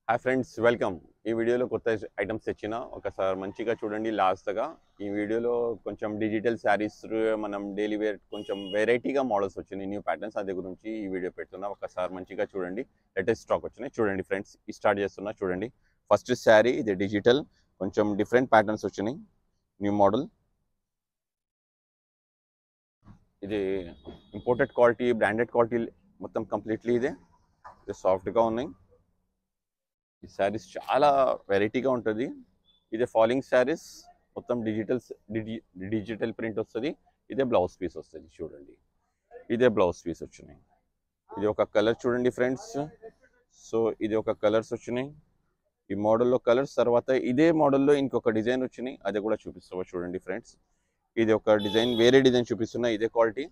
Hi friends, welcome. ఈ వీడియోలో కొత్త ఐటమ్స్ తెచ్చిన ఒకసారి మంచిగా చూడండి లాస్ట్గా. ఈ వీడియోలో కొంచెం డిజిటల్ శారీస్, మనం డైలీ వేర్ కొంచెం వెరైటీగా మోడల్స్ వచ్చినాయి, న్యూ ప్యాటర్న్స్. అది గురించి ఈ వీడియో పెడుతున్నా, ఒకసారి మంచిగా చూడండి. లేటెస్ట్ స్టాక్ వచ్చినాయి చూడండి ఫ్రెండ్స్. ఈ స్టార్ట్ చేస్తున్నా చూడండి. ఫస్ట్ శారీ ఇది డిజిటల్, కొంచెం డిఫరెంట్ ప్యాటర్న్స్ వచ్చినాయి, న్యూ మోడల్. ఇది ఇంపోర్టెడ్ క్వాలిటీ, బ్రాండెడ్ క్వాలిటీ మొత్తం కంప్లీట్లీ ఇదే. ఇది సాఫ్ట్గా ఉన్నాయి. ఈ శారీస్ చాలా వెరైటీగా ఉంటుంది. ఇదే ఫాలింగ్ శారీస్, మొత్తం డిజిటల్ ప్రింట్ వస్తుంది. ఇదే బ్లౌజ్ పీస్ వస్తుంది చూడండి. ఇదే బ్లౌజ్ పీస్ వచ్చినాయి. ఇది ఒక కలర్ చూడండి ఫ్రెండ్స్. సో ఇది ఒక కలర్స్ వచ్చినాయి ఈ మోడల్లో కలర్స్. తర్వాత ఇదే మోడల్లో ఇంకొక డిజైన్ వచ్చినాయి, అది కూడా చూపిస్తావా చూడండి ఫ్రెండ్స్. ఇది ఒక డిజైన్, వేరే డిజైన్ చూపిస్తున్నా, ఇదే క్వాలిటీ.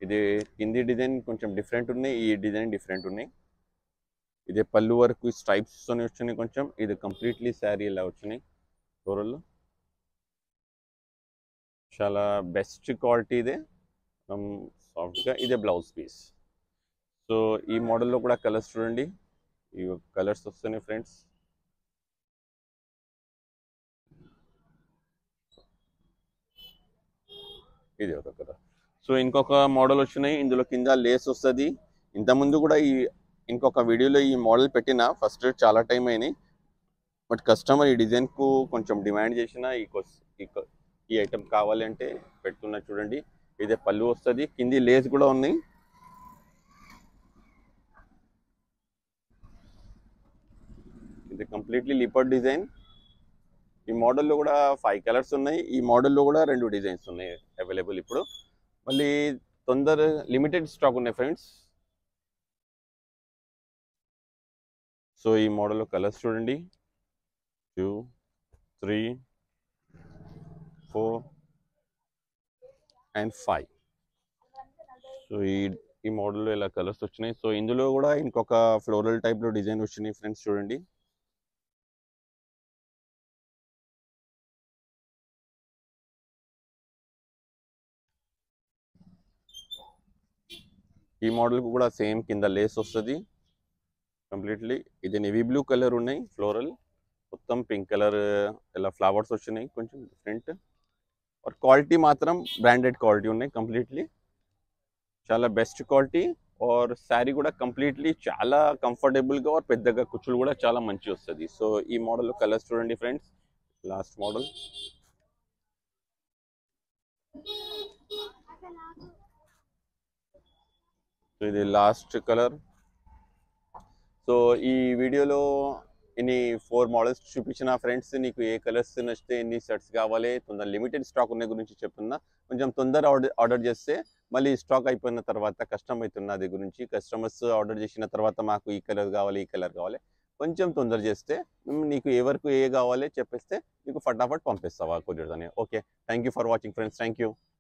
ఇది కింది డిజైన్ కొంచెం డిఫరెంట్ ఉన్నాయి, ఈ డిజైన్ డిఫరెంట్ ఉన్నాయి. ఇదే పళ్ళు వరకు స్ట్రైప్స్ తోనే వచ్చినాయి కొంచెం. ఇది కంప్లీట్లీ శారీ ఇలా వచ్చినాయి ఫ్లోరల్. చాలా బెస్ట్ క్వాలిటీ ఇదే, సాఫ్ట్గా. ఇదే బ్లౌజ్ పీస్. సో ఈ మోడల్లో కూడా కలర్స్ చూడండి, ఈ కలర్స్ వస్తున్నాయి ఫ్రెండ్స్. ఇది ఒక కలర్. సో ఇంకొక మోడల్ వచ్చినాయి, ఇందులో కింద లేస్ వస్తుంది. ఇంతకుముందు కూడా ఇంకొక వీడియోలో ఈ మోడల్ పెట్టిన, ఫస్ట్ చాలా టైం అయినాయి. బట్ కస్టమర్ ఈ డిజైన్కు కొంచెం డిమాండ్ చేసిన ఈ ఐటమ్ కావాలి అంటే పెడుతున్నా చూడండి. ఇదే పళ్ళు వస్తుంది, కింది లేస్ కూడా ఉన్నాయి. ఇది కంప్లీట్లీ లిపర్డ్ డిజైన్. ఈ మోడల్లో కూడా 5 కలర్స్ ఉన్నాయి. ఈ మోడల్లో కూడా 2 డిజైన్స్ ఉన్నాయి అవైలబుల్ ఇప్పుడు. మళ్ళీ లిమిటెడ్ స్టాక్ ఉన్నాయి ఫ్రెండ్స్. సో ఈ మోడల్లో కలర్స్ చూడండి, 2, 3, 4 and 5. సో ఈ మోడల్లో ఇలా కలర్స్ వచ్చినాయి. సో ఇందులో కూడా ఇంకొక ఫ్లోరల్ టైప్లో డిజైన్ వచ్చినాయి ఫ్రెండ్స్ చూడండి. ఈ మోడల్కి కూడా సేమ్ కింద లేస్ వస్తుంది కంప్లీట్లీ. ఇది నేవీ బ్లూ కలర్ ఉన్నాయి ఫ్లోరల్, మొత్తం పింక్ కలర్ ఇలా ఫ్లవర్స్ వచ్చినాయి, కొంచెం డిఫరెంట్. और క్వాలిటీ మాత్రం బ్రాండెడ్ క్వాలిటీ ఉన్నాయి కంప్లీట్లీ, చాలా బెస్ట్ క్వాలిటీ. और శారీ కూడా కంప్లీట్లీ చాలా కంఫర్టబుల్గా, और పెద్దగా కుచ్చులు కూడా చాలా మంచి వస్తుంది. సో ఈ మోడల్లో కలర్స్ చూడండి ఫ్రెండ్స్. లాస్ట్ మోడల్, సో ఇది లాస్ట్ కలర్. సో ఈ వీడియోలో ఇన్ని 4 మోడల్స్ చూపించిన ఫ్రెండ్స్. నీకు ఏ కలర్స్ నచ్చితే, ఎన్ని సెట్స్ కావాలి, తొందర లిమిటెడ్ స్టాక్ ఉన్న గురించి చెప్తున్నా. కొంచెం తొందర ఆర్డర్ చేస్తే మళ్ళీ స్టాక్ అయిపోయిన తర్వాత కష్టం అవుతున్న అది గురించి. కస్టమర్స్ ఆర్డర్ చేసిన తర్వాత మాకు ఈ కలర్ కావాలి, ఈ కలర్ కావాలి, కొంచెం తొందర చేస్తే నీకు ఎవరికి ఏ కావాలి చెప్పేస్తే నీకు ఫటాఫట్ పంపిస్తావా కొరియర్ అని. Okay, thank you for watching friends. Thank you.